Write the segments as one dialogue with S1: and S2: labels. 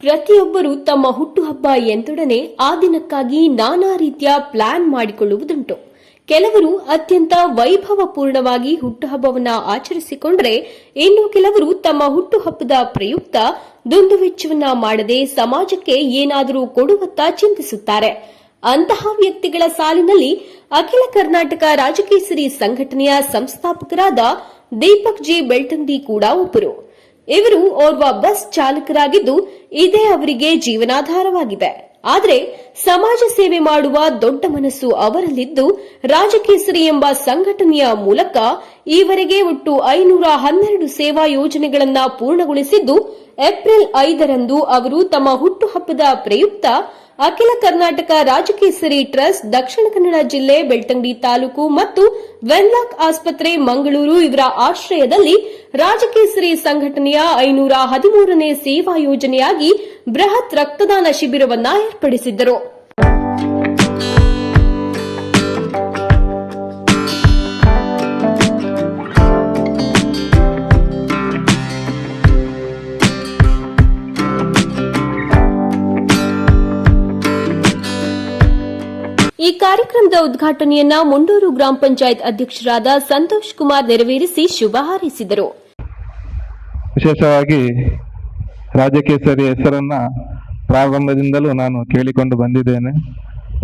S1: ಪ್ರತಿಯೊಬ್ಬರು ತಮ್ಮ ಹುಟ್ಟುಹಬ್ಬ ಎಂದೊಡನೆ ಆ ದಿನಕ್ಕಾಗಿ ನಾನಾ ರೀತಿಯ ಪ್ಲಾನ್ ಮಾಡಿಕೊಳ್ಳುವುದುಂಟು. ಕೆಲವರು ಅತ್ಯಂತ ವೈಭವಪೂರ್ಣವಾಗಿ ಹುಟ್ಟುಹಬ್ಬವನ್ನ ಆಚರಿಸಿಕೊಂಡರೆ, ಇನ್ನು ಕೆಲವರು ತಮ್ಮ ಹುಟ್ಟುಹಬ್ಬದ ಪ್ರಯುಕ್ತ ದುಂದುವೆಚ್ಚವನ್ನ ಮಾಡದೆ ಸಮಾಜಕ್ಕೆ ಏನಾದರೂ ಕೊಡುವತ್ತ ಚಿಂತಿಸುತ್ತಾರೆ. ಅಂತಹ ವ್ಯಕ್ತಿಗಳ ಸಾಲಿನಲ್ಲಿ ಅಖಿಲ ಕರ್ನಾಟಕ ರಾಜಕೇಸರಿ ಸಂಘಟನೆಯ ಸಂಸ್ಥಾಪಕರಾದ ದೀಪಕ್ ಜಿ ಬೆಳ್ತಂಗಡಿ ಕೂಡ ಒಬ್ಬರು. ಇವರು ಓರ್ವ ಬಸ್ ಚಾಲಕರಾಗಿದ್ದು ಇದೇ ಅವರಿಗೆ ಜೀವನಾಧಾರವಾಗಿದೆ. ಆದರೆ ಸಮಾಜ ಸೇವೆ ಮಾಡುವ ದೊಡ್ಡ ಮನಸ್ಸು ಅವರಲ್ಲಿದ್ದು, ರಾಜಕೇಸರಿ ಎಂಬ ಸಂಘಟನೆಯ ಮೂಲಕ ಈವರೆಗೆ ಒಟ್ಟು 512 ಸೇವಾ ಯೋಜನೆಗಳನ್ನ ಪೂರ್ಣಗೊಳಿಸಿದ್ದು, ಏಪ್ರಿಲ್ 5ರಂದು ಅವರು ತಮ್ಮ ಹುಟ್ಟುಹಬ್ಬದ ಪ್ರಯುಕ್ತ ಅಖಿಲ ಕರ್ನಾಟಕ ರಾಜಕೇಸರಿ ಟ್ರಸ್ಟ್ ದಕ್ಷಿಣ ಕನ್ನಡ ಜಿಲ್ಲೆ ಬೆಳ್ತಂಗಡಿ ತಾಲೂಕು ಮತ್ತು ವೆನ್ಲಾಕ್ ಆಸ್ಪತ್ರೆ ಮಂಗಳೂರು ಇವರ ಆಶ್ರಯದಲ್ಲಿ ರಾಜಕೇಸರಿ ಸಂಘಟನೆಯ 513ನೇ ಸೇವಾ ಯೋಜನೆಯಾಗಿ ಬೃಹತ್ ರಕ್ತದಾನ ಶಿಬಿರವನ್ನ ಏರ್ಪಡಿಸಿದ್ದರು. ಈ ಕಾರ್ಯಕ್ರಮದ ಉದ್ಘಾಟನೆಯನ್ನ ಮುಂಡೂರು ಗ್ರಾಮ ಪಂಚಾಯತ್ ಅಧ್ಯಕ್ಷರಾದ ಸಂತೋಷ್ ಕುಮಾರ್ ನೆರವೇರಿಸಿ ಶುಭ ಹಾರೈಸಿದರು.
S2: ವಿಶೇಷವಾಗಿ ರಾಜಕೇಸರಿ ಹೆಸರನ್ನ ಪ್ರಾರಂಭದಿಂದಲೂ ನಾನು ಕೇಳಿಕೊಂಡು ಬಂದಿದ್ದೇನೆ.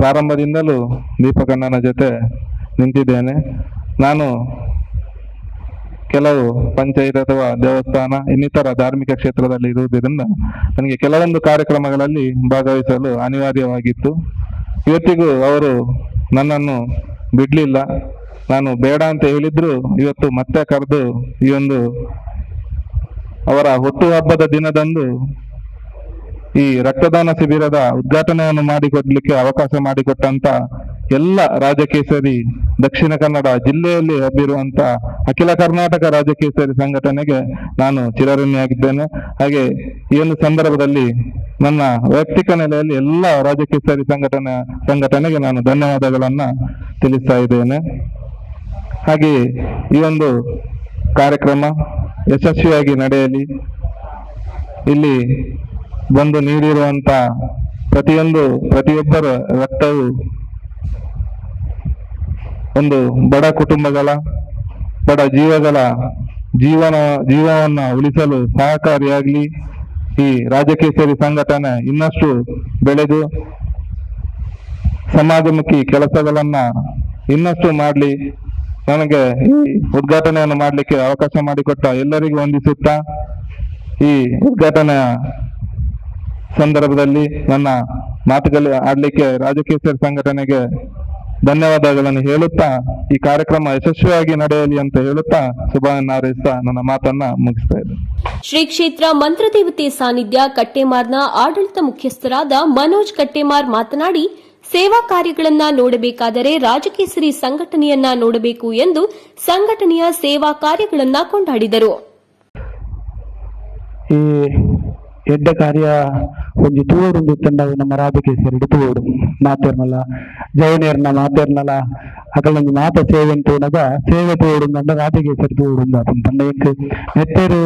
S2: ಪ್ರಾರಂಭದಿಂದಲೂ ದೀಪಕಣ್ಣನ ಜೊತೆ ನಿಂತಿದ್ದೇನೆ. ನಾನು ಕೆಲವು ಪಂಚಾಯತ್ ಅಥವಾ ದೇವಸ್ಥಾನ ಇನ್ನಿತರ ಧಾರ್ಮಿಕ ಕ್ಷೇತ್ರದಲ್ಲಿ ಇರುವುದರಿಂದ ನನಗೆ ಕೆಲವೊಂದು ಕಾರ್ಯಕ್ರಮಗಳಲ್ಲಿ ಭಾಗವಹಿಸಲು ಅನಿವಾರ್ಯವಾಗಿತ್ತು. ಇವತ್ತಿಗೂ ಅವರು ನನ್ನನ್ನು ಬಿಡ್ಲಿಲ್ಲ. ನಾನು ಬೇಡ ಅಂತ ಹೇಳಿದ್ರು ಇವತ್ತು ಮತ್ತೆ ಕರೆದು ಈ ಒಂದು ಅವರ ಹುಟ್ಟುಹಬ್ಬದ ದಿನದಂದು ಈ ರಕ್ತದಾನ ಶಿಬಿರದ ಉದ್ಘಾಟನೆಯನ್ನು ಮಾಡಿಕೊಡ್ಲಿಕ್ಕೆ ಅವಕಾಶ ಮಾಡಿಕೊಟ್ಟಂತ ಎಲ್ಲ ರಾಜಕೇಸರಿ ದಕ್ಷಿಣ ಕನ್ನಡ ಜಿಲ್ಲೆಯಲ್ಲಿ ಹಬ್ಬಿರುವಂತ ಅಖಿಲ ಕರ್ನಾಟಕ ರಾಜಕೇಸರಿ ಸಂಘಟನೆಗೆ ನಾನು ಚಿರಋಣಿಯಾಗಿದ್ದೇನೆ. ಹಾಗೆ ಈ ಒಂದು ಸಂದರ್ಭದಲ್ಲಿ ನನ್ನ ವೈಯಕ್ತಿಕ ನೆಲೆಯಲ್ಲಿ ಎಲ್ಲ ರಾಜಕೇಸರಿ ಸಂಘಟನೆಗೆ ನಾನು ಧನ್ಯವಾದಗಳನ್ನ ತಿಳಿಸ್ತಾ ಇದ್ದೇನೆ. ಹಾಗೆ ಈ ಒಂದು ಕಾರ್ಯಕ್ರಮ ಯಶಸ್ವಿಯಾಗಿ ಇಲ್ಲಿ ಬಂದು ನೀಡಿರುವಂತ ಪ್ರತಿಯೊಬ್ಬರ ರಕ್ತವು ಒಂದು ಬಡ ಕುಟುಂಬಗಳ ಬಡ ಜೀವವನ್ನ ಉಳಿಸಲು ಸಹಕಾರಿಯಾಗಲಿ. ಈ ರಾಜಕೇಸರಿ ಸಂಘಟನೆ ಇನ್ನಷ್ಟು ಬೆಳೆದು ಸಮಾಜಮುಖಿ ಕೆಲಸಗಳನ್ನ ಇನ್ನಷ್ಟು ಮಾಡಲಿ. ನನಗೆ ಈ ಉದ್ಘಾಟನೆಯನ್ನು ಮಾಡಲಿಕ್ಕೆ ಅವಕಾಶ ಮಾಡಿಕೊಟ್ಟ ಎಲ್ಲರಿಗೂ ವಂದಿಸುತ್ತಾ ಈ ಉದ್ಘಾಟನೆಯ ಸಂದರ್ಭದಲ್ಲಿ ನನ್ನ ಮಾತುಗಳು ಆಡ್ಲಿಕ್ಕೆ ರಾಜಕೇಸರಿ ಸಂಘಟನೆಗೆ ಧನ್ಯವಾದಗಳನ್ನು ಹೇಳುತ್ತಾ ಈ ಕಾರ್ಯಕ್ರಮ ಯಶಸ್ವಿಯಾಗಿ ನಡೆಯಲಿ ಅಂತ ಹೇಳುತ್ತಾ ಶುಭವನ್ನು ಹಾರೈಸ್ತಾ ನನ್ನ ಮಾತನ್ನ ಮುಗಿಸ್ತಾ ಇದ್ದೇನೆ.
S1: ಶ್ರೀ ಕ್ಷೇತ್ರ ಮಂತ್ರದೇವತೆ ಸಾನ್ನಿಧ್ಯ ಕಟ್ಟೇಮಾರ್ನ ಆಡಳಿತ ಮುಖ್ಯಸ್ಥರಾದ ಮನೋಜ್ ಕಟ್ಟೇಮಾರ್ ಮಾತನಾಡಿ, ಸೇವಾ ಕಾರ್ಯಗಳನ್ನ ನೋಡಬೇಕಾದರೆ ರಾಜಕೇಸರಿ ಸಂಘಟನೆಯನ್ನ ನೋಡಬೇಕು ಎಂದು ಸಂಘಟನೆಯ ಸೇವಾ ಕಾರ್ಯಗಳನ್ನ ಕೊಂಡಾಡಿದರು.
S3: ಈ ಎಡ್ಡ ಕಾರ್ಯ ಒಂಜಿ ತೂವೊಂದು ತಂಡವು ನಮ್ಮ ರಾಜಕೇಸರಿ ತೂವೋಡು ಮಾತೇರ್ನಲ ಜವನೇರ್ನ ಮಾತೇರ್ನಲ ಅಕಲೊಂದು ಮಾತ ಸೇವೆ ತೋನಗ ಸೇವೆ ತೋಡು ರಾಜಕೇಸರಿ ತೋಡು ತಂಡ ನೆತ್ತರು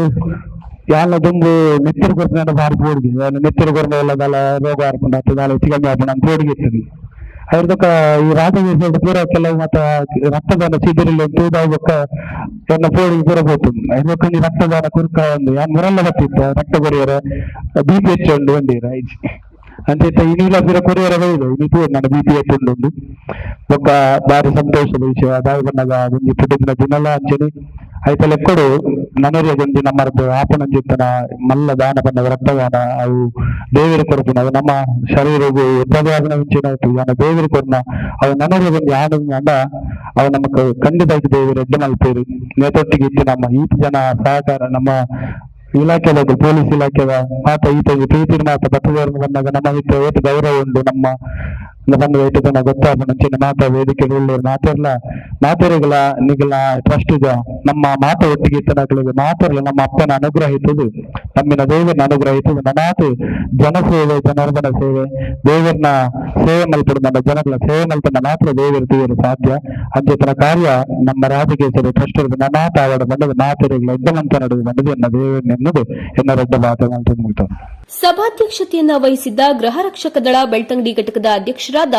S3: ಯಾಲ ದುಂಬು ನೆತ್ತರು ಕೊರ್ಪನ ಬಾರಿ ಪೋಡಿಗೆ ನೆತ್ತರು ಕೊರ್ಮ ಎಲ್ಲದಲ್ಲ ರೋಗ ಆರ್ಪುಂಡು ಆಗ್ತದೆ ಚಿಕಮ್ಮಿ ಆಪುಂಡು ಅಂತ ಪೋಡಿಗಿರ್ತದೆ. ಅದ್ರದಕ್ಕ ಈ ರಾಜಕೇಸರಿ ಪೂರ ಕೆಲವು ಮತ್ತ ರಕ್ತದಾನ ಶಿಬಿರಲ್ಲಿ ತೂದಾಗಕ್ಕ ಎಲ್ಲ ಪೋಡಿ ಪೂರ ಹೋಗ್ತದೆ. ಅದಕ್ಕ ರಕ್ತದಾನ ಕುರ್ಕ ಒಂದು ಮುರಲ್ಲ ಬತ್ತಿತ್ತು ರಕ್ತ ಕೊರಿಯರ BP ಹೆಚ್ಚು ಒಂದಿರ ಐಜಿ ಅಂತ ಇನ್ನಿಲ್ಲ ಪೂರ ಕೊರಿಯರ ಬೈದು ಇನ್ನಿತು ನನ್ನ BP ಹೆಚ್ಚುಂಡು ಒಕ್ಕ ಬಾರಿ ಸಂತೋಷದ ವಿಷಯ. ಅದಾಗಿ ಬಂದಾಗ ಒಂದು ಪುಟ್ಟಿನ ದಿನಲ್ಲ ಅಂಚನೆ ಐತ ಲೆಕ್ಕಡು ನನರಿಗೊಂದು ನಮ್ಮರದ್ದು ಆಪಣಂಜಿತ್ತನ ಮಲ್ಲ ದಾನ ಬಂದ ರಕ್ತದಾನ ಅವು ದೇವರಿ ಕೊರಪುನ ಅವು ನಮ್ಮ ಶರೀರಗೂ ಉಪವಾಸನ ಮುಂಚಿನ ದೇವರಿ ಕೊರನ ಅವು ನನರಿಗೊಂದು ಆನಂದ ಅವು ನಮಕ್ ಖಂಡಿತ ದೇವರ ಎಡ್ಡೆ ಮಲ್ಪೇರು ನೇತೊಟ್ಟಿಗೆ ಇತ್ತು. ನಮ್ಮ ಈತ ಜನ ಸಹಕಾರ ನಮ್ಮ ಇಲಾಖೆದ ಪೊಲೀಸ್ ಇಲಾಖೆದ ಮಾತ ಈತ ಪ್ರೀತಿ ಮಾತ ಬತ್ತದವರನ್ನು ಬಂದಾಗ ನಮ್ಮ ಇತ್ತು ಏಟು ಗೌರವ ಉಂಡು. ನಮ್ಮ ಬಂದು ಏಟು ಜನ ಗೊತ್ತಾದ ಮುಂಚಿನ ಮಾತ ವೇದಿಕೆ ಮಾತೇರಿಗಳ ನಿಗಲ ಟ್ರಸ್ಟ್ ಇದ ನಮ್ಮ ಮಾತ ಒಟ್ಟಿಗೆ ಇತ್ತನಾಗಳಿಗೆ ಮಾತೇರಲ್ಲ ನಮ್ಮ ಅಪ್ಪನ ಅನುಗ್ರಹ ಇತ್ತದು, ನಮ್ಮಿನ ದೇವರನ್ನ ಅನುಗ್ರಹ ಇತ್ತದು. ನನ್ನಾತು ಜನಸೇವೆ ಜನರ್ದನ ಸೇವೆ ದೇವರನ್ನ ಸೇವೆ ಮಲ್ಪಡು ನಮ್ಮ ಜನಗಳ ಸೇವೆ ಮಲ್ಪಡ ಮಾತ್ರ ದೇವರು ಸಾಧ್ಯ. ಅಂಚೆತನ ಕಾರ್ಯ ನಮ್ಮ ರಾಜಕೇಸರಿ ಟ್ರಸ್ಟ್ ನನ್ನಾತ ಅವರ ಬಂದದ ಮಾತೇರಿಗಳ ಎದ್ದಮಂತ ನಡುವೆ ಬಂದದು ಎನ್ನ ದೇವರನ್ನೆನ್ನದು ಎನ್ನ ರಡ್ಡ ಮಾತ ಮುಗಿತಾನೆ.
S1: ಸಭಾಧ್ಯಕ್ಷತೆಯನ್ನ ವಹಿಸಿದ್ದ ಗೃಹ ರಕ್ಷಕ ದಳ ಬೆಳ್ತಂಗಡಿ ಘಟಕದ ಅಧ್ಯಕ್ಷರಾದ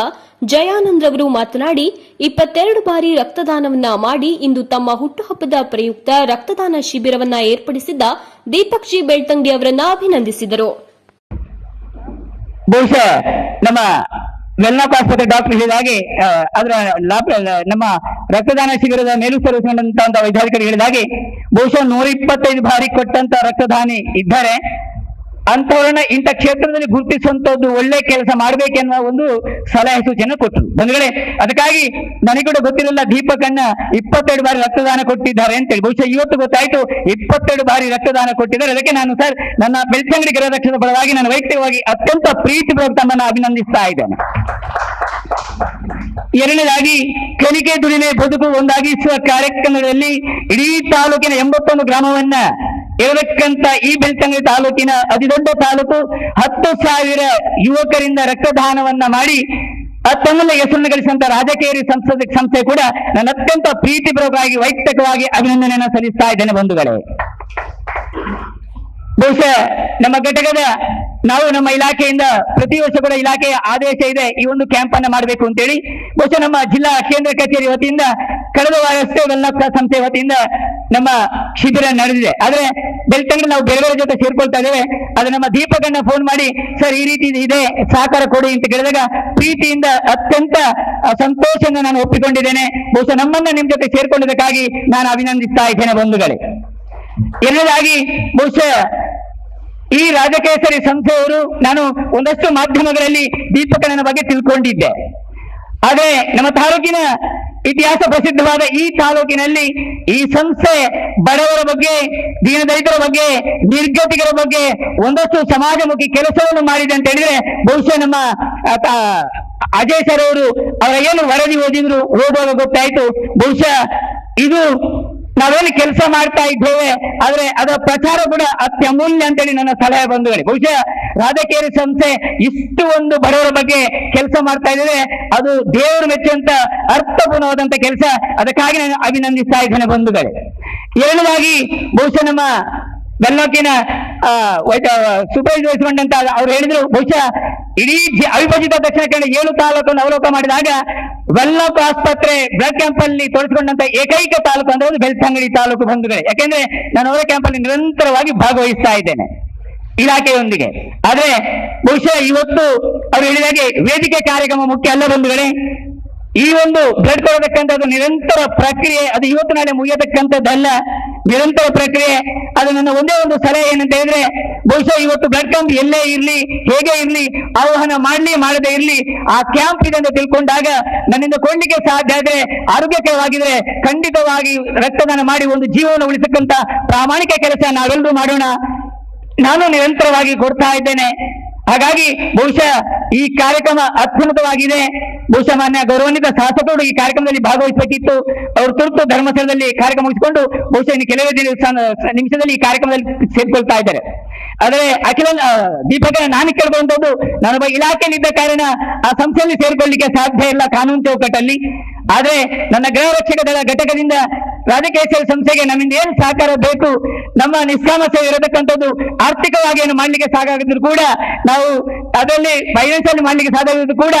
S1: ಜಯಾನಂದ್ ರವರು ಮಾತನಾಡಿ 22 ಬಾರಿ ರಕ್ತದಾನವನ್ನ ಮಾಡಿ ಇಂದು ತಮ್ಮ ಹುಟ್ಟುಹಬ್ಬದ ಪ್ರಯುಕ್ತ ರಕ್ತದಾನ ಶಿಬಿರವನ್ನ ಏರ್ಪಡಿಸಿದ್ದ ದೀಪಕ್ ಜಿ ಬೆಳ್ತಂಗಡಿ ಅವರನ್ನ ಅಭಿನಂದಿಸಿದರು.
S4: ಬಹುಶಃ ನಮ್ಮ ವೆಲ್ನಾಕ್ ಆಸ್ಪತ್ರೆ ಡಾಕ್ಟರ್ ಹೇಳಿದ ಹಾಗೆ ಅದರ ನಮ್ಮ ರಕ್ತದಾನ ಶಿಬಿರದ ಮೇಲುಸ್ತರಿಸಿಕೊಂಡಂತ ವೈದ್ಯಾಧಿಕಾರಿ ಹೇಳಿದ ಹಾಗೆ ಬಹುಶಃ 125 ಬಾರಿ ಕೊಟ್ಟಂತ ರಕ್ತದಾನಿ ಇದ್ದಾರೆ. ಅಂತವರನ್ನ ಇಂಥ ಕ್ಷೇತ್ರದಲ್ಲಿ ಗುರುತಿಸುವಂತದ್ದು ಒಳ್ಳೆ ಕೆಲಸ ಮಾಡಬೇಕೆನ್ನುವ ಒಂದು ಸಲಹೆ ಸೂಚನೆ ಕೊಟ್ಟರು. ಬಂಧುಗಳೇ, ಅದಕ್ಕಾಗಿ ನನಗೆ ಕೂಡ ಗೊತ್ತಿರಲಿಲ್ಲ ದೀಪಕಣ್ಣ 22 ಬಾರಿ ರಕ್ತದಾನ ಕೊಟ್ಟಿದ್ದಾರೆ ಅಂತೇಳಿ. ಬಹುಶಃ ಇವತ್ತು ಗೊತ್ತಾಯ್ತು 22 ಬಾರಿ ರಕ್ತದಾನ ಕೊಟ್ಟಿದ್ದಾರೆ. ಅದಕ್ಕೆ ನಾನು ಸರ್ ನನ್ನ ಬೆಳ್ತಂಗಡಿ ಗೃಹ ರಕ್ಷಕರ ಪರವಾಗಿ ನಾನು ವೈಯಕ್ತಿಕವಾಗಿ ಅತ್ಯಂತ ಪ್ರೀತಿಪೂರ್ವಕ ತಮ್ಮನ್ನು ಅಭಿನಂದಿಸ್ತಾ ಇದ್ದೇನೆ. ಎರಡನೇದಾಗಿ ಕಲಿಕೆ ದುಡಿಮೆ ಬದುಕು ಒಂದಾಗಿಸುವ ಕಾರ್ಯಕ್ರಮದಲ್ಲಿ ಇಡೀ ತಾಲೂಕಿನ 81 ಗ್ರಾಮವನ್ನ ಇರತಕ್ಕಂತ ಈ ಬೆಳ್ತಂಗಡಿ ತಾಲೂಕಿನ ಅತಿ ದೊಡ್ಡ ತಾಲೂಕು 10,000 ಯುವಕರಿಂದ ರಕ್ತದಾನವನ್ನ ಮಾಡಿ ತಮ್ಮನ್ನ ಹೆಸರನ್ನು ಗಳಿಸಿದಂತ ರಾಜಕೇರಿ ಸಂಸ್ಥೆ ಕೂಡ ನಾನು ಅತ್ಯಂತ ಪ್ರೀತಿಪೂರ್ವಕವಾಗಿ ವೈಯಕ್ತಿಕವಾಗಿ ಅಭಿನಂದನೆಯನ್ನು ಸಲ್ಲಿಸ್ತಾ ಇದ್ದೇನೆ. ಬಂಧುಗಳೇ, ಬಹುಶಃ ನಮ್ಮ ಘಟಕದ ನಾವು ನಮ್ಮ ಇಲಾಖೆಯಿಂದ ಪ್ರತಿ ವರ್ಷ ಕೂಡ ಇಲಾಖೆಯ ಆದೇಶ ಇದೆ ಈ ಒಂದು ಕ್ಯಾಂಪ್ ಅನ್ನ ಮಾಡಬೇಕು ಅಂತೇಳಿ. ಬಹುಶಃ ನಮ್ಮ ಜಿಲ್ಲಾ ಕೇಂದ್ರ ಕಚೇರಿ ವತಿಯಿಂದ ಕಳೆದ ವಾರಷ್ಟೇ ವೆಲ್ನಾಕ್ ಸಂಸ್ಥೆ ವತಿಯಿಂದ ನಮ್ಮ ಶಿಬಿರ ನಡೆದಿದೆ. ಆದ್ರೆ ಬೆಳ್ತಂಗಡಿ ನಾವು ಬೇರೆ ಬೇರೆ ಜೊತೆ ಸೇರ್ಕೊಳ್ತಾ ಇದ್ದೇವೆ. ಅದು ನಮ್ಮ ದೀಪಕಣ್ಣ ಫೋನ್ ಮಾಡಿ ಸರ್ ಈ ರೀತಿ ಇದೆ ಸಹಕಾರ ಕೊಡಿ ಅಂತ ಕೇಳಿದಾಗ ಪ್ರೀತಿಯಿಂದ ಅತ್ಯಂತ ಸಂತೋಷದಿಂದ ನಾನು ಒಪ್ಪಿಕೊಂಡಿದ್ದೇನೆ. ಬಹುಶಃ ನಮ್ಮನ್ನ ನಿಮ್ ಜೊತೆ ಸೇರ್ಕೊಂಡಿದ್ದಕ್ಕಾಗಿ ನಾನು ಅಭಿನಂದಿಸ್ತಾ ಇದ್ದೇನೆ. ಬಂಧುಗಳೇ, ಎರಡನೇದಾಗಿ ಬಹುಶಃ ಈ ರಾಜಕೇಸರಿ ಸಂಸ್ಥೆಯವರು ನಾನು ಒಂದಷ್ಟು ಮಾಧ್ಯಮಗಳಲ್ಲಿ ದೀಪಕಣ್ಣನ ಬಗ್ಗೆ ತಿಳ್ಕೊಂಡಿದ್ದೆ. ಆದ್ರೆ ನಮ್ಮ ತಾಲೂಕಿನ ಇತಿಹಾಸ ಪ್ರಸಿದ್ಧವಾದ ಈ ತಾಲೂಕಿನಲ್ಲಿ ಈ ಸಂಸ್ಥೆ ಬಡವರ ಬಗ್ಗೆ, ದೀನದಲಿತರ ಬಗ್ಗೆ, ನಿರ್ಗತಿಕರ ಬಗ್ಗೆ ಒಂದಷ್ಟು ಸಮಾಜಮುಖಿ ಕೆಲಸವನ್ನು ಮಾಡಿದೆ ಅಂತ ಹೇಳಿದ್ರೆ ಬಹುಶಃ ನಮ್ಮ ಅಜಯ್ ಸರ್ ಅವರು ಅವರ ಏನು ವರದಿ ಓದುವಾಗ ಗೊತ್ತಾಯ್ತು. ಬಹುಶಃ ಇದು ನಾವೇನು ಕೆಲಸ ಮಾಡ್ತಾ ಇದ್ದೇವೆ ಆದ್ರೆ ಅದರ ಪ್ರಚಾರ ಕೂಡ ಅತ್ಯಮೂಲ್ಯ ಅಂತೇಳಿ ನನ್ನ ಸಲಹೆ. ಬಂಧುಗಳೇ, ಬಹುಶಃ ರಾಜಕೇರಿ ಸಂಸ್ಥೆ ಇಷ್ಟು ಒಂದು ಬಡವರ ಬಗ್ಗೆ ಕೆಲಸ ಮಾಡ್ತಾ ಇದ್ದೇವೆ, ಅದು ದೇವರು ಮೆಚ್ಚುವಂತ ಅರ್ಥಪೂರ್ಣವಾದಂತ ಕೆಲಸ. ಅದಕ್ಕಾಗಿ ನಾನು ಅಭಿನಂದಿಸ್ತಾ ಇದ್ದೇನೆ. ಬಂಧುಗಳೇ, ಎರಡನೇದಾಗಿ ಬಹುಶಃ ನಮ್ಮ ವೆಲ್ನಾಕಿನ ಸೂಪರ್ವೈಸರ್ಕೊಂಡಂತ ಅವ್ರು ಹೇಳಿದ್ರು ಬಹುಶಃ ಇಡೀ ಅವಿಭಜಿತ ದಕ್ಷಿಣ ಕನ್ನಡ 7 ತಾಲೂಕನ್ನು ಅವಲೋಕನ ಮಾಡಿದಾಗ ವೆಲ್ನಾಕ್ ಆಸ್ಪತ್ರೆ ಬ್ಲಡ್ ಕ್ಯಾಂಪ್ ಅಲ್ಲಿ ತೋರಿಸಿಕೊಂಡಂತ ಏಕೈಕ ತಾಲೂಕು ಅಂದ್ರೆ ಬೆಳ್ತಂಗಡಿ ತಾಲೂಕು. ಬಂಧುಗಳೇ, ಯಾಕೆಂದ್ರೆ ನಾನು ಅವರ ಕ್ಯಾಂಪ್ ಅಲ್ಲಿ ನಿರಂತರವಾಗಿ ಭಾಗವಹಿಸ್ತಾ ಇದ್ದೇನೆ ಇಲಾಖೆಯೊಂದಿಗೆ. ಆದ್ರೆ ಬಹುಶಃ ಇವತ್ತು ಅವ್ರು ಹೇಳಿದಾಗೆ ವೇದಿಕೆ ಕಾರ್ಯಕ್ರಮ ಮುಖ್ಯ ಅಲ್ಲ. ಬಂಧುಗಳೇ, ಈ ಒಂದು ಬ್ಲಡ್ ಕೊಡತಕ್ಕಂಥದ್ದು ನಿರಂತರ ಪ್ರಕ್ರಿಯೆ, ಅದು ಇವತ್ತು ನಾಳೆ ಮುಗಿಯತಕ್ಕಂಥದ್ದಲ್ಲ, ನಿರಂತರ ಪ್ರಕ್ರಿಯೆ. ಅದು ನನ್ನ ಒಂದೇ ಒಂದು ಸಲಹೆ ಏನಂತ ಹೇಳಿದ್ರೆ ಬಹುಶಃ ಇವತ್ತು ಬ್ಲಡ್ ಕ್ಯಾಂಪ್ ಎಲ್ಲೇ ಇರ್ಲಿ, ಹೇಗೆ ಇರ್ಲಿ, ಆಹ್ವಾನ ಮಾಡ್ಲಿ ಮಾಡದೇ ಇರ್ಲಿ, ಆ ಕ್ಯಾಂಪ್ ಇದೆ ಅಂತ ತಿಳ್ಕೊಂಡಾಗ ನನ್ನಿಂದ ಕೊಡ್ಲಿಕ್ಕೆ ಸಾಧ್ಯ ಆದ್ರೆ ಆರೋಗ್ಯಕರವಾಗಿದ್ರೆ ಖಂಡಿತವಾಗಿ ರಕ್ತದಾನ ಮಾಡಿ ಒಂದು ಜೀವನ ಉಳಿಸಕ್ಕಂತ ಪ್ರಾಮಾಣಿಕ ಕೆಲಸ ನಾವೆಲ್ಲರೂ ಮಾಡೋಣ. ನಾನು ನಿರಂತರವಾಗಿ ಕೊಡ್ತಾ ಇದ್ದೇನೆ. ಹಾಗಾಗಿ ಬಹುಶಃ ಈ ಕಾರ್ಯಕ್ರಮ ಅತ್ಯುನ್ನತವಾಗಿದೆ. ಬಹುಶಃ ಮಾನ್ಯ ಗೌರವಾನ್ವಿತ ಶಾಸಕರು ಈ ಕಾರ್ಯಕ್ರಮದಲ್ಲಿ ಭಾಗವಹಿಸಬೇಕಿತ್ತು. ಅವರು ತುರ್ತು ಧರ್ಮಸ್ಥಳದಲ್ಲಿ ಕಾರ್ಯಕ್ರಮ ಮುಗಿಸಿಕೊಂಡು ಬಹುಶಃ ಇನ್ನು ಕೆಲವೇ ನಿಮಿಷದಲ್ಲಿ ಈ ಕಾರ್ಯಕ್ರಮದಲ್ಲಿ ಸೇರ್ಕೊಳ್ತಾ ಇದ್ದಾರೆ. ಆದ್ರೆ ಅಖಿಲ ದೀಪಕನ ನಾನು ಕೇಳ್ಕೊಂಡದ್ದು, ನಾನೊಬ್ಬ ಇಲಾಖೆಯಲ್ಲಿ ಇದ್ದ ಕಾರಣ ಆ ಸಂಸ್ಥೆಯಲ್ಲಿ ಸೇರ್ಕೊಳ್ಳಿಕ್ಕೆ ಸಾಧ್ಯ ಇಲ್ಲ ಕಾನೂನು ಚೌಕಟ್ಟಲ್ಲಿ. ಆದ್ರೆ ನನ್ನ ಗೃಹ ರಕ್ಷಕ ದಳ ಘಟಕದಿಂದ ರಾಜಕೇಸರಿ ಸಂಸ್ಥೆಗೆ ನಮ್ಮಿಂದ ಏನು ಸಹಕಾರ ಬೇಕು, ನಮ್ಮ ನಿಷ್ಕಾಮ ಸೇವೆ ಇರತಕ್ಕಂಥದ್ದು ಆರ್ಥಿಕವಾಗಿ ಏನು ಮಾಡ್ಲಿಕ್ಕೆ ಸಾಕಾಗಿದ್ರು ಕೂಡ ನಾವು ಅದರಲ್ಲಿ ಫೈನಾನ್ಸಿಯಲ್ ಮಾಡ್ಲಿಕ್ಕೆ ಸಾಧ್ಯವಾಗಿದ್ರು ಕೂಡ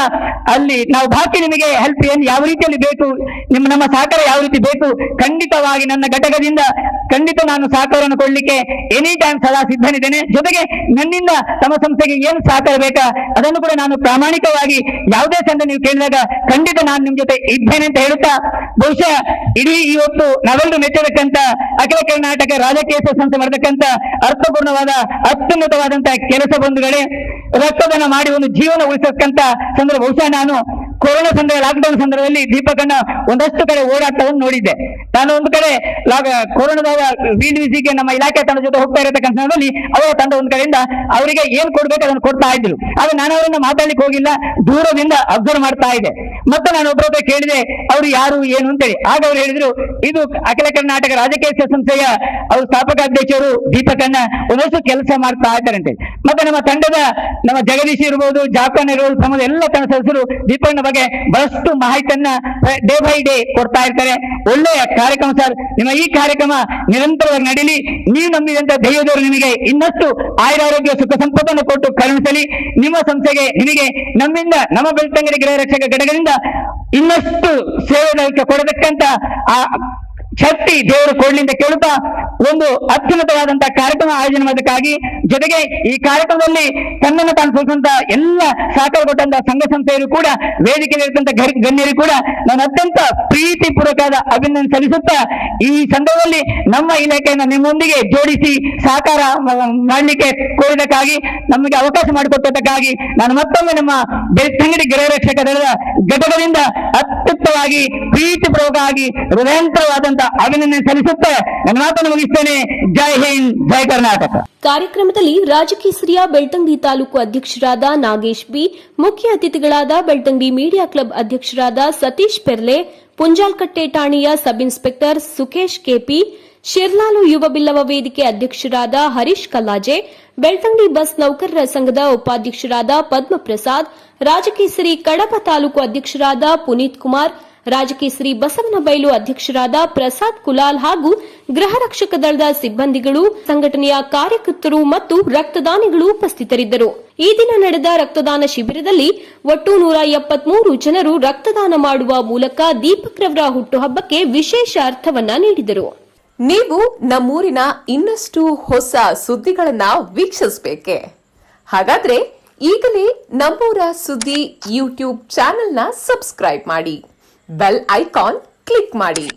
S4: ಅಲ್ಲಿ ನಾವು ಬಾಕಿ ನಿಮಗೆ ಹೆಲ್ಪ್ ಏನು ಯಾವ ರೀತಿಯಲ್ಲಿ ಬೇಕು, ನಮ್ಮ ಸಹಕಾರ ಯಾವ ರೀತಿ ಬೇಕು, ಖಂಡಿತವಾಗಿ ನನ್ನ ಘಟಕದಿಂದ ಖಂಡಿತ ನಾನು ಸಹಕಾರವನ್ನು ಕೊಡ್ಲಿಕ್ಕೆ ಎನಿ ಟೈಮ್ ಸದಾ ಸಿದ್ಧನಿದ್ದೇನೆ. ಜೊತೆಗೆ ನನ್ನಿಂದ ತಮ್ಮ ಸಂಸ್ಥೆಗೆ ಏನು ಸಹಕಾರ ಬೇಕಾ ಅದನ್ನು ಕೂಡ ನಾನು ಪ್ರಾಮಾಣಿಕವಾಗಿ ಯಾವುದೇ ಸಂಸ್ಥೆ ನೀವು ಕೇಳಿದಾಗ ಖಂಡಿತ ನಾನು ನಿಮ್ ಜೊತೆ ಇದ್ದೇನೆ ಅಂತ ಹೇಳುತ್ತಾ, ಬಹುಶಃ ಇಡೀ ಇವತ್ತು ನಾವೆಲ್ಲರೂ ಮೆಚ್ಚತಕ್ಕಂತ ಅಖಿಲ ಕರ್ನಾಟಕ ರಾಜಕೀಯ ಸಂಸ್ಥೆ ಮಾಡತಕ್ಕಂತ ಅರ್ಥಪೂರ್ಣವಾದ ಅತ್ಯುನ್ನತವಾದಂತಹ ಕೆಲಸ. ಬಂಧುಗಳೇ, ರಕ್ತದಾನ ಮಾಡಿ ಒಂದು ಜೀವನ ಉಳಿಸತಕ್ಕಂತ ಸಂದರ್ಭ. ಬಹುಶಃ ನಾನು ಕೊರೋನಾ ಸಂದರ್ಭ, ಲಾಕ್ಡೌನ್ ಸಂದರ್ಭದಲ್ಲಿ ದೀಪಕಣ್ಣ ಒಂದಷ್ಟು ಕಡೆ ಓಡಾಟವನ್ನು ನೋಡಿದ್ದೆ. ನಾನು ಒಂದು ಕಡೆ ಕೊರೋನಾದ ಫೀಲ್ಡ್ ವಿಸಿಟ್ಗೆ ನಮ್ಮ ಇಲಾಖೆ ತಂಡ ಜೊತೆ ಹೋಗ್ತಾ ಇರತಕ್ಕಂಥ ಸಂದರ್ಭದಲ್ಲಿ ಅವರ ತಂಡ ಒಂದ್ ಕಡೆಯಿಂದ ಅವರಿಗೆ ಏನ್ ಕೊಡ್ಬೇಕು ಅದನ್ನು ಕೊಡ್ತಾ ಇದ್ರು. ಆದ್ರೆ ನಾನು ಅವರನ್ನ ಮಾತಾಡ್ಲಿಕ್ಕೆ ಹೋಗಿಲ್ಲ, ದೂರದಿಂದ ಅಬ್ಸರ್ವ್ ಮಾಡ್ತಾ ಇದ್ದೆ. ಮತ್ತೆ ನಾನು ಒಬ್ಬರೊಬ್ಬ ಕೇಳಿದೆ ಅವರು ಯಾರು ಏನು ಅಂತೇಳಿ. ಆಗ ಅವ್ರು ಹೇಳಿದ್ರು ಇದು ಅಖಿಲ ಕರ್ನಾಟಕ ರಾಜಕೀಯ ಸಂಸ್ಥೆಯ ಅವರು ಸ್ಥಾಪಕ ಅಧ್ಯಕ್ಷರು ದೀಪಕಣ್ಣ ಒಂದಷ್ಟು ಕೆಲಸ ಮಾಡ್ತಾ ಇದ್ದಾರೆ ಅಂತೇಳಿ. ಮತ್ತೆ ನಮ್ಮ ತಂಡದ ನಮ್ಮ ಜಗದೀಶ್ ಇರ್ಬೋದು, ಜಾಕನ್ ಇರ್ಬೋದು, ತಮ್ಮ ಎಲ್ಲ ತಂಡ ಸದಸ್ಯರು ದೀಪಣ್ಣ ಬಗ್ಗೆ ಬಹಳಷ್ಟು ಮಾಹಿತಿಯನ್ನ ಡೇ ಬೈ ಡೇ ಕೊಡ್ತಾ ಇರ್ತಾರೆ. ಒಳ್ಳೆಯ ಕಾರ್ಯಕ್ರಮ ಸರ್. ನಿಮ್ಮ ಈ ಕಾರ್ಯಕ್ರಮ ನಿರಂತರವಾಗಿ ನಡೀಲಿ. ನೀವು ನಂಬಿದಂತ ದೈವದವರು ನಿಮಗೆ ಇನ್ನಷ್ಟು ಆಯುರಾರೋಗ್ಯ ಸುಖ ಸಂಪತ್ತನ್ನು ಕೊಟ್ಟು ಕರುಣಿಸಲಿ. ನಿಮ್ಮ ಸಂಸ್ಥೆಗೆ ನಿಮಗೆ ನಮ್ಮಿಂದ, ನಮ್ಮ ಬೆಳ್ತಂಗಡಿ ಗೃಹ ರಕ್ಷಕ ಘಟಕದಿಂದ ಇನ್ನಷ್ಟು ಸೇವೆಗಳಿಗೆ ಕೊಡಬೇಕಂತ ಆ ಶಕ್ತಿ ದೇವರು ಕೊಡ್ಲಿ ಅಂತ ಕೇಳುತ್ತಾ ಒಂದು ಅತ್ಯುನ್ನತವಾದಂತಹ ಕಾರ್ಯಕ್ರಮ ಆಯೋಜನೆ ಮಾಡೋದಕ್ಕಾಗಿ, ಜೊತೆಗೆ ಈ ಕಾರ್ಯಕ್ರಮದಲ್ಲಿ ತನ್ನನ್ನು ತಾನು ಸೋಸುವಂತ ಎಲ್ಲ ಸಹಕಾರ ಕೊಟ್ಟಂತ ಸಂಘ ಸಂಸ್ಥೆಯರು ಕೂಡ, ವೇದಿಕೆಯಲ್ಲಿರ್ತಂತ ಗಣ್ಯರು ಕೂಡ ನಾನು ಅತ್ಯಂತ ಪ್ರೀತಿಪೂರ್ವಕವಾದ ಅಭಿನಂದನೆ ಸಲ್ಲಿಸುತ್ತಾ, ಈ ಸಂದರ್ಭದಲ್ಲಿ ನಮ್ಮ ಇಲಾಖೆಯನ್ನು ನಿಮ್ಮೊಂದಿಗೆ ಜೋಡಿಸಿ ಸಹಕಾರ ಮಾಡಲಿಕ್ಕೆ ಕೋರಿದಕ್ಕಾಗಿ, ನಮಗೆ ಅವಕಾಶ ಮಾಡಿಕೊಟ್ಟದಕ್ಕಾಗಿ ನಾನು ಮತ್ತೊಮ್ಮೆ ನಮ್ಮ ಬೆಳ್ತಂಗಡಿ ಗೃಹ ರಕ್ಷಕ ದಳದ ಘಟಕದಿಂದ ಅತ್ಯುತ್ತಮವಾಗಿ ಪ್ರೀತಿಪೂರ್ವಕವಾಗಿ ಹೃದಯಂತರವಾದಂತಹ ಅಭಿನಂದನೆ ಸಲ್ಲಿಸುತ್ತಾ ನನ್ನ ಮಾತನ್ನು ಮುಗಿಸ್ತೇನೆ. ಜೈ ಹಿಂದ್, ಜೈ ಕರ್ನಾಟಕ.
S1: ಕಾರ್ಯಕ್ರಮದಲ್ಲಿ ರಾಜಕೇಸರಿಯ ಬೆಳ್ತಂಗಡಿ ತಾಲೂಕು ಅಧ್ಯಕ್ಷರಾದ ನಾಗೇಶ್ ಬಿ, ಮುಖ್ಯ ಅತಿಥಿಗಳಾದ ಬೆಳ್ತಂಗಡಿ ಮೀಡಿಯಾ ಕ್ಲಬ್ ಅಧ್ಯಕ್ಷರಾದ ಸತೀಶ್ ಪೆರ್ಲೆ, ಪುಂಜಾಲ್ಕಟ್ಟೆ ಠಾಣೆಯ sub inspector Sukhesh KP, Shirlalu ಯುವ ಬಿಲ್ಲವ ವೇದಿಕೆ ಅಧ್ಯಕ್ಷರಾದ ಹರೀಶ್ ಕಲ್ಲಾಜೆ, ಬೆಳ್ತಂಗಡಿ ಬಸ್ ನೌಕರರ ಸಂಘದ ಉಪಾಧ್ಯಕ್ಷರಾದ ಪದ್ಮಪ್ರಸಾದ್, ರಾಜಕೇಸರಿ ಕಡಪ ತಾಲೂಕು ಅಧ್ಯಕ್ಷರಾದ ಪುನೀತ್ ಕುಮಾರ್, ರಾಜಕೇಸರಿ ಬಸವನಬೈಲು ಅಧ್ಯಕ್ಷರಾದ ಪ್ರಸಾದ್ ಕುಲಾಲ್ ಹಾಗೂ ಗೃಹ ರಕ್ಷಕ ದಳದ ಸಿಬ್ಬಂದಿಗಳು, ಸಂಘಟನೆಯ ಕಾರ್ಯಕರ್ತರು ಮತ್ತು ರಕ್ತದಾನಿಗಳು ಉಪಸ್ಥಿತರಿದ್ದರು. ಈ ದಿನ ನಡೆದ ರಕ್ತದಾನ ಶಿಬಿರದಲ್ಲಿ ಒಟ್ಟು 173 ಜನರು ರಕ್ತದಾನ ಮಾಡುವ ಮೂಲಕ ದೀಪಕ್ ರವರ ಹುಟ್ಟುಹಬ್ಬಕ್ಕೆ ವಿಶೇಷ ಅರ್ಥವನ್ನ ನೀಡಿದರು.
S5: ನೀವು ನಮ್ಮೂರಿನ ಇನ್ನಷ್ಟು ಹೊಸ ಸುದ್ದಿಗಳನ್ನ ವೀಕ್ಷಿಸಬೇಕೆ? ಹಾಗಾದ್ರೆ ಈಗಲೇ ನಮ್ಮೂರ ಸುದ್ದಿ ಯೂಟ್ಯೂಬ್ ಚಾನೆಲ್ನ ಸಬ್ಸ್ಕ್ರೈಬ್ ಮಾಡಿ, ಬೆಲ್ ಐಕಾನ್ ಕ್ಲಿಕ್ ಮಾಡಿ.